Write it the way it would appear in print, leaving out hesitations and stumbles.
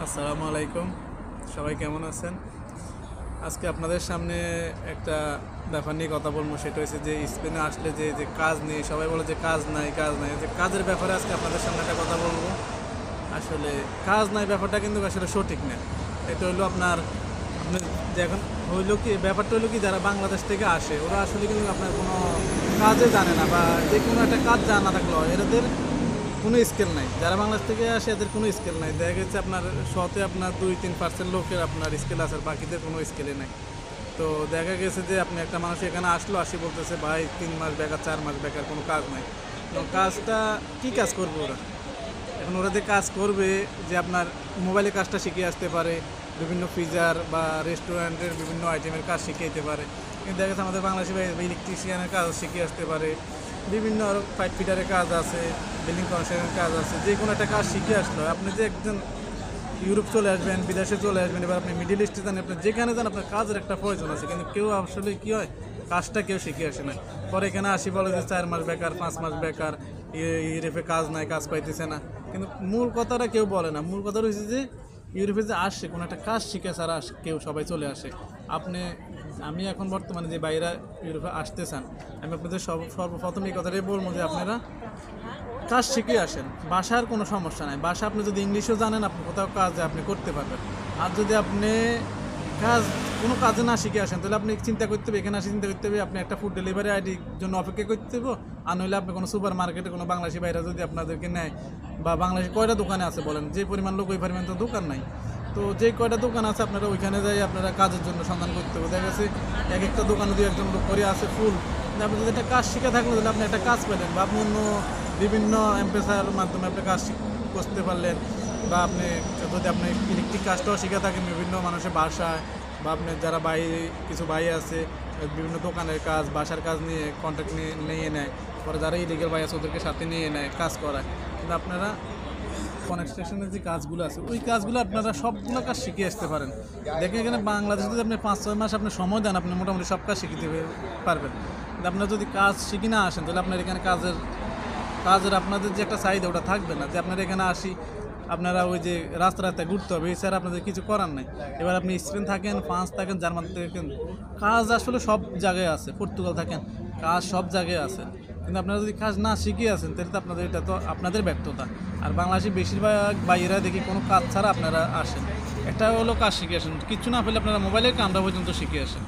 আসসালামু আলাইকুম, সবাই কেমন আছেন? আজকে আপনাদের সামনে একটা ব্যাপার নিয়ে কথা বলবো। সেটা হচ্ছে যে স্পেনে আসলে যে যে কাজ নেই, সবাই বলে যে কাজ নাই কাজ নাই, যে কাজের ব্যাপারে আজকে আপনাদের সামনে একটা কথা বলবো। আসলে কাজ নাই ব্যাপারটা কিন্তু আসলে সঠিক না। এটা হলো আপনার আপনি যে এখন হইলো কি ব্যাপারটা হলো কি, যারা বাংলাদেশ থেকে আসে ওরা আসলে কিন্তু আপনার কোনো কাজে জানে না, বা যে কোনো একটা কাজ জানা থাকলেও এদের কোনো স্কিল নাই। যারা বাংলাদেশ থেকে আসে এদের কোনো স্কিল নাই। দেখা গেছে আপনার শতে আপনার 2-3% লোকের আপনার স্কিল আছে, আর বাকিদের কোনো স্কিলই নাই। তো দেখা গেছে যে আপনি একটা মানুষ এখানে আসলো, আসি বলতেছে ভাই 3 মাস বেকার, 4 মাস বেকার, কোনো কাজ নাই। তো কাজটা কী কাজ করবে ওরা? এখন ওরা যে কাজ করবে, যে আপনার মোবাইলে কাজটা শিখে আসতে পারে, বিভিন্ন ফ্রিজার বা রেস্টুরেন্টের বিভিন্ন আইটেমের কাজ শিখে যেতে পারে। কিন্তু দেখা গেছে আমাদের বাংলাদেশি ভাই ইলেকট্রিশিয়ানের কাজ শিখে আসতে পারে, বিভিন্ন আরও পাইপ ফিটারের কাজ আছে, বিল্ডিং কনস্ট্রাকশনের কাজ আছে। যে কোনো একটা কাজ শিখে আসলো, আপনি যে একজন ইউরোপ চলে আসবেন, বিদেশে চলে আসবেন, এবার আপনি মিডিল ইস্টে যান, আপনি যেখানে যান আপনার কাজের একটা প্রয়োজন আছে, কিন্তু কেউ আসলে কী হয়, কাজটা কেউ শিখে আসে না। পরে এখানে আসি বলে যে 4 মাস বেকার, 5 মাস বেকার, ইউরোপে কাজ নাই, কাজ পাইতেছে না। কিন্তু মূল কথাটা কেউ বলে না। মূল কথা হচ্ছে যে ইউরোপে যে আসছে কোনো একটা কাজ শিখে ছাড়া কেউ সবাই চলে আসে। আপনি আমি এখন বর্তমানে যে বাইরে ইউরোপে আসতে চান, আমি আপনাদের সর্বপ্রথম এই কথাটাই বলবো যে আপনারা কাজ শিখে আসেন। ভাষার কোনো সমস্যা নাই। ভাষা আপনি যদি ইংলিশও জানেন, আপনি কোথাও কাজে আপনি করতে পারবেন। আর যদি আপনি কাজ কোনো কাজে না শিখে আসেন, তাহলে আপনি চিন্তা করতে হবে, এখানে আসে চিন্তা করতে হবে আপনি একটা ফুড ডেলিভারি আইডির জন্য অপেক্ষা করতে হবে। আর নইলে আপনি কোনো সুপার মার্কেটে কোনো বাংলাদেশি বাইরে যদি আপনাদেরকে নেয়, বা বাংলাদেশি কয়টা দোকানে আছে বলেন, যে পরিমাণ লোক ওই পরিমাণ তো দোকান নাই। তো যে কয়টা দোকান আছে আপনারা ওইখানে যাই আপনারা কাজের জন্য সন্ধান করতে হবে। দেখা গেছে এক একটা দোকানে দিয়ে একজন লোক করে আছে ফুল। আপনি যদি একটা কাজ শিখে থাকলে তাহলে আপনি একটা কাজ পেলেন, বা আপনি অন্য বিভিন্ন এমপেসার মাধ্যমে আপনি কাজ করতে পারলেন। বা আপনি যদি আপনি ইলেকট্রিক কাজটাও শিখে থাকেন বিভিন্ন মানুষের বাসায়, বা আপনার যারা কিছু ভাই আছে বিভিন্ন দোকানের কাজ, বাসার কাজ নিয়ে কন্ট্রাক্ট নিয়ে নেয়, পরে যারা ইলিগাল ভাই আছে ওদেরকে সাথে নিয়ে নেয়, কাজ করায়। কিন্তু আপনারা কনস্ট্রাকশনের যে কাজগুলো আছে ওই কাজগুলো আপনারা সবগুলো কাজ শিখে আসতে পারেন। দেখেন এখানে বাংলাদেশে যদি আপনি 5-6 মাস আপনি সময় দেন, আপনি মোটামুটি সব কাজ শিখতে পারবেন। কিন্তু আপনারা যদি কাজ শিখে না আসেন, তাহলে আপনার এখানে কাজের আপনাদের যে একটা চাহিদা ওটা থাকবে না। যে আপনারা এখানে আসি আপনারা ওই যে রাস্তায় ঘুরতে হবে, এছাড়া আপনাদের কিছু করার নেই। এবার আপনি স্পেন থাকেন, ফ্রান্স থাকেন, জার্মান থাকেন, কাজ আসলে সব জায়গায় আছে। পর্তুগাল থাকেন, কাজ সব জায়গায় আছে। কিন্তু আপনারা যদি কাজ না শিখে আছেন, তাহলে তো আপনাদের এটা তো আপনাদের ব্যর্থতা। আর বাংলাদেশি বেশিরভাগ বাইরা দেখি কোনো কাজ ছাড়া আপনারা আসেন। একটা হলো কাজ শিখে আসেন, কিছু না পেলে আপনারা মোবাইলের কামটা পর্যন্ত শিখে আসেন।